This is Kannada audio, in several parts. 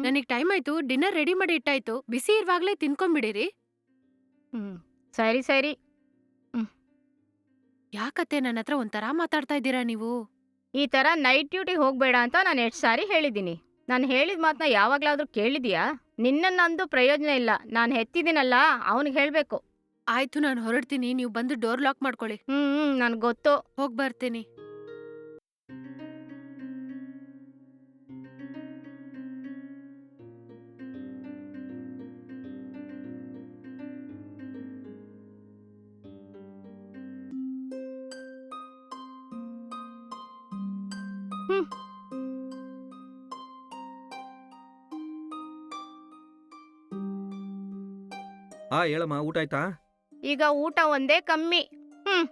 ನನಗ್ ಟೈಮ್ ಆಯ್ತು, ಡಿನ್ನರ್ ರೆಡಿ ಮಾಡಿ ಇಟ್ಟಾಯ್ತು. ಬಿಸಿ ಇರುವಾಗ್ಲೇ ತಿನ್ಕೊಂಬಿಡಿರಿ. ಹ್ಮ್. ಸರಿ, ಸರಿ. ಹ್ಮ್. ಯಾಕತ್ತೆ ನನ್ನ ಹತ್ರ ಒಂಥರಾ ಮಾತಾಡ್ತಾ ಇದ್ದೀರಾ ನೀವು? ಈ ತರ ನೈಟ್ ಡ್ಯೂಟಿಗೆ ಹೋಗ್ಬೇಡ ಅಂತ ನಾನು ಎಷ್ಟು ಸಾರಿ ಹೇಳಿದ್ದೀನಿ. ನಾನು ಹೇಳಿದ ಮಾತನ್ನ ಯಾವಾಗ್ಲಾದ್ರೂ ಕೇಳಿದ್ಯಾ? ನಿನ್ನನ್ನಂದು ಪ್ರಯೋಜನ ಇಲ್ಲ. ನಾನು ಹೆತ್ತಿದ್ದೀನಲ್ಲ, ಅವನಿಗೆ ಹೇಳ್ಬೇಕು. ಆಯ್ತು, ನಾನು ಹೊರಡ್ತೀನಿ. ನೀವು ಬಂದು ಡೋರ್ ಲಾಕ್ ಮಾಡ್ಕೊಳ್ಳಿ. ನನ್ಗೆ ಗೊತ್ತು. ಹೋಗ್ ಬರ್ತೀನಿ. ಹ್ಮ್. ಹೇಳಮ್ಮ, ಊಟ ಆಯ್ತಾ? ಈಗ ಊಟ ಒಂದೇ ಕಮ್ಮಿ. ಹ್ಮ್.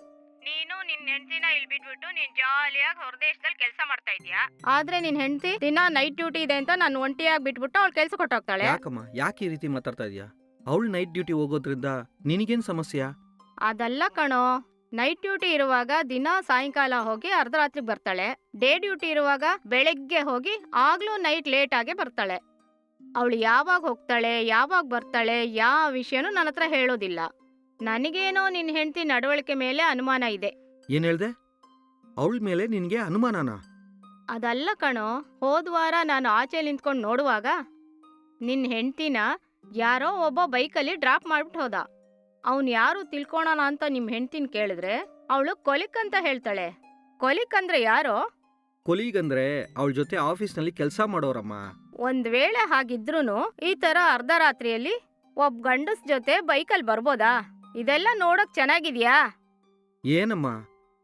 ನೀನು ನಿನ್ ಹೆಂಡತಿನ ಇಲ್ಲಿ ಬಿಟ್ಬಿಟ್ಟು ನೀನ್ ಜಾಲಿಯಾಗಿ ಹೊರದೇಶದಲ್ಲಿ ಕೆಲಸ ಮಾಡ್ತಾ ಇದೀಯಾ. ಆದ್ರೆ ನಿನ್ ಹೆಂಡತಿ ದಿನ ನೈಟ್ ಡ್ಯೂಟಿ ಇದೆ ಅಂತ ನಾನು ಒಂಟಿಯಾಗಿ ಬಿಟ್ಬಿಟ್ಟು ಅವಳು ಕೆಲಸ ಕೊಟ್ಟೋಗ್ತಾಳೆ. ಯಾಕಮ್ಮ, ಯಾಕೆ ಈ ರೀತಿ ಮಾತಾಡ್ತಾ ಇದೀಯಾ? ಅವಳು ನೈಟ್ ಡ್ಯೂಟಿ ಹೋಗೋದ್ರಿಂದ ನಿನಗೇನ್ ಸಮಸ್ಯೆ? ಅದಲ್ಲ ಕಣೋ, ನೈಟ್ ಡ್ಯೂಟಿ ಇರುವಾಗ ದಿನ ಸಾಯಂಕಾಲ ಹೋಗಿ ಅರ್ಧರಾತ್ರಿಗೆ ಬರ್ತಾಳೆ. ಡೇ ಡ್ಯೂಟಿ ಇರುವಾಗ ಬೆಳಗ್ಗೆ ಹೋಗಿ ಆಗ್ಲೂ ನೈಟ್ ಲೇಟ್ ಆಗಿ ಬರ್ತಾಳೆ. ಅವಳು ಯಾವಾಗ ಹೋಗ್ತಾಳೆ, ಯಾವಾಗ ಬರ್ತಾಳೆ, ಯಾವ ವಿಷಯನೂ ನನ್ನ ಹತ್ರ ಹೇಳೋದಿಲ್ಲ. ನನಗೇನೋ ನಿನ್ ಹೆಂಡತಿ ನಡವಳಿಕೆ ಮೇಲೆ ಅನುಮಾನ ಇದೆ. ಏನ್ ಹೇಳ್ದೆ? ಅವಳ ಮೇಲೆ ನಿನ್ಗೆ ಅನುಮಾನನಾ? ಅದಲ್ಲ ಕಣೋ, ಹೋದ್ವಾರ ನಾನು ಆಚೆ ನಿಂತ್ಕೊಂಡು ನೋಡುವಾಗ ನಿನ್ ಹೆಂಡ್ತಿನ ಯಾರೋ ಒಬ್ಬ ಬೈಕಲ್ಲಿ ಡ್ರಾಪ್ ಮಾಡ್ಬಿಟ್ಟು ಹೋದ. ಅವ್ನು ಯಾರು ತಿಳ್ಕೊಳೋಣ ಅಂತ ನಿಮ್ ಹೆಂಡ್ತಿನ ಕೇಳಿದ್ರೆ ಅವಳು ಕೊಲಿಕ್ ಅಂತ ಹೇಳ್ತಾಳೆ. ಕೊಲಿಕ್ ಅಂದ್ರೆ ಯಾರೋ? ಕೊಲೀಗಂದ್ರೆ ಅವಳ ಜೊತೆ ಆಫೀಸ್ನಲ್ಲಿ ಕೆಲಸ ಮಾಡೋರಮ್ಮ. ಒಂದ್ ವೇಳೆ ಹಾಗಿದ್ರೂನು ಈ ತರ ಅರ್ಧರಾತ್ರಿಯಲ್ಲಿ ಒಬ್ಬ ಗಂಡಸ್ ಜೊತೆ ಬೈಕಲ್ಲಿ ಬರ್ಬೋದಾ? ಇದೆಲ್ಲ ನೋಡಕ್ ಚೆನ್ನಾಗಿದ್ಯಾ? ಏನಮ್ಮ,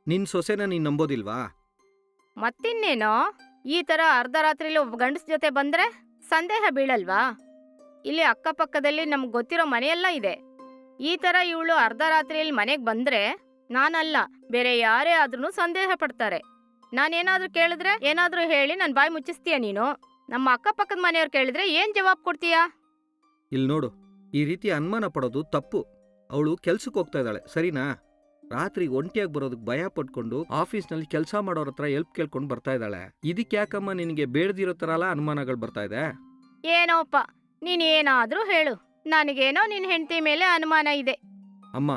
ನಿನ್ ಸೊಸೆನ ನೀನ್ ನಂಬೋದಿಲ್ವಾ? ಮತ್ತಿನ್ನೇನೋ, ಈ ತರ ಅರ್ಧರಾತ್ರಿಲಿ ಒಬ್ಬ ಗಂಡಸ್ ಜೊತೆ ಬಂದ್ರೆ ಸಂದೇಹ ಬೀಳಲ್ವಾ? ಇಲ್ಲಿ ಅಕ್ಕಪಕ್ಕದಲ್ಲಿ ನಮ್ಗೆ ಗೊತ್ತಿರೋ ಮನೆಯೆಲ್ಲ ಇದೆ. ಈ ತರ ಇವಳು ಅರ್ಧರಾತ್ರಿಯಲ್ಲಿ ಮನೆಗೆ ಬಂದ್ರೆ ನಾನಲ್ಲ, ಬೇರೆ ಯಾರೇ ಆದ್ರೂ ಸಂದೇಹ ಪಡ್ತಾರೆ. ನಾನೇನಾದ್ರೂ ಕೇಳಿದ್ರೆ ಏನಾದ್ರೂ ಹೇಳಿ ನನ್ ಬಾಯಿ ಮುಚ್ಚಿಸ್ತೀಯ ನೀನು? ನಮ್ಮ ಅಕ್ಕಪಕ್ಕದ ಮನೆಯವ್ರು ಕೇಳಿದ್ರೆ ಏನ್ ಜವಾಬ್ ಕೊಡ್ತೀಯಾ? ಇಲ್ಲಿ ನೋಡು, ಈ ರೀತಿ ಅನುಮಾನ ಪಡೋದು ತಪ್ಪು. ಅವಳು ಕೆಲ್ಸಕ್ಕೆ ಹೋಗ್ತಾ ಇದ್ದಾಳೆ, ಸರಿನಾ? ರಾತ್ರಿ ಒಂಟಿಯಾಗಿ ಬರೋದಕ್ಕೆ ಭಯ ಪಟ್ಕೊಂಡು ಆಫೀಸ್ನಲ್ಲಿ ಕೆಲಸ ಮಾಡೋರ ಹತ್ರ ಹೆಲ್ಪ್ ಕೇಳ್ಕೊಂಡು ಬರ್ತಾ ಇದ್ದಾಳೆ. ಇದಕ್ಕೆ ಯಾಕಮ್ಮ ನಿನಗೆ ಬೇಡದಿರೋ ಥರ ಎಲ್ಲ ಅನುಮಾನಗಳು ಬರ್ತಾ ಇದೆ? ಏನೋಪ್ಪ, ನೀನ್ ಏನಾದ್ರೂ ಹೇಳು, ನನಗೇನೋ ನಿನ್ ಹೆಂಡತಿ ಮೇಲೆ ಅನುಮಾನ ಇದೆ. ಅಮ್ಮ,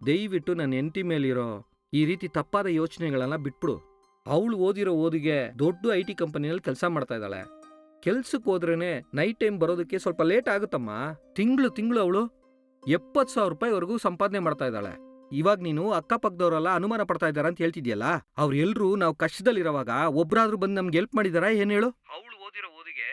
ದಯವಿಟ್ಟು ನನ್ನ ಹೆಂಡತಿ ಮೇಲಿರೋ ಈ ರೀತಿ ತಪ್ಪಾದ ಯೋಚನೆಗಳೆಲ್ಲ ಬಿಟ್ಬಿಡು. ಅವಳು ಓದಿರೋ ಓದಿಗೆ ದೊಡ್ಡ IT ಕಂಪನಿಯಲ್ಲಿ ಕೆಲಸ ಮಾಡ್ತಾ ಇದ್ದಾಳೆ. ಕೆಲ್ಸಕ್ಕೆ ಹೋದ್ರೇನೆ ನೈಟ್ ಟೈಮ್ ಬರೋದಕ್ಕೆ ಸ್ವಲ್ಪ ಲೇಟ್ ಆಗುತ್ತಮ್ಮ. ತಿಂಗಳು ಅವಳು 70,000 ರೂಪಾಯಿವರೆಗೂ ಸಂಪಾದನೆ ಮಾಡ್ತಾ ಇದ್ದಾಳೆ. ಇವಾಗ ನೀನು ಅಕ್ಕಪಕ್ಕದವರೆಲ್ಲ ಅನುಮಾನ ಪಡ್ತಾ ಇದ್ದಾರ ಅಂತ ಹೇಳ್ತಿದ್ಯಲ್ಲ, ಅವ್ರು ಎಲ್ರು ನಾವು ಕಷ್ಟದಲ್ಲಿರೋವಾಗ ಒಬ್ರಾದ್ರೂ ಬಂದು ನಮ್ಗೆ ಹೆಲ್ಪ್ ಮಾಡಿದಾರ ಏನ್ ಹೇಳು? ಅವಳು ಓದಿರೋ ಓದಿಗೆ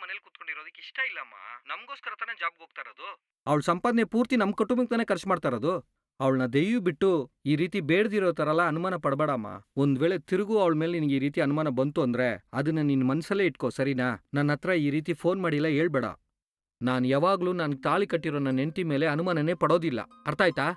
ಮನೇಲಿ ಕುತ್ಕೊಂಡಿರೋದಕ್ಕೆ ಇಷ್ಟ ಇಲ್ಲಮ್ಮ. ನಮಗೋಸ್ಕರ ತಾನೇ ಜಾಬ್ಗೆ ಹೋಗ್ತಾ ಇರೋದು. ಅವಳ ಸಂಪಾದನೆ ಪೂರ್ತಿ ನಮ್ಮ ಕುಟುಂಬಕ್ಕೆ ತಾನೇ ಖರ್ಚು ಮಾಡ್ತಾ ಇರೋದು. ಅವಳನ್ನ ದಯವಿಟ್ಟು ಈ ರೀತಿ ಬೇಡದಿರೋ ಥರ ಎಲ್ಲ ಅನುಮಾನ ಪಡಬೇಡಮ್ಮ. ಒಂದ್ ವೇಳೆ ತಿರುಗು ಅವಳ ಮೇಲೆ ನಿನಗೆ ಈ ರೀತಿ ಅನುಮಾನ ಬಂತು ಅಂದ್ರೆ ಅದನ್ನ ನಿನ್ ಮನ್ಸಲ್ಲೇ ಇಟ್ಕೋ, ಸರಿನಾ? ನನ್ನ ಹತ್ರ ಈ ರೀತಿ ಫೋನ್ ಮಾಡಿಲ್ಲ ಹೇಳ್ಬೇಡ. ನಾನು ಯಾವಾಗ್ಲೂ ನನ್ಗೆ ತಾಳಿ ಕಟ್ಟಿರೋ ನನ್ನ ಹೆಂಡತಿ ಮೇಲೆ ಅನುಮಾನನೇ ಪಡೋದಿಲ್ಲ, ಅರ್ಥ ಆಯ್ತಾ?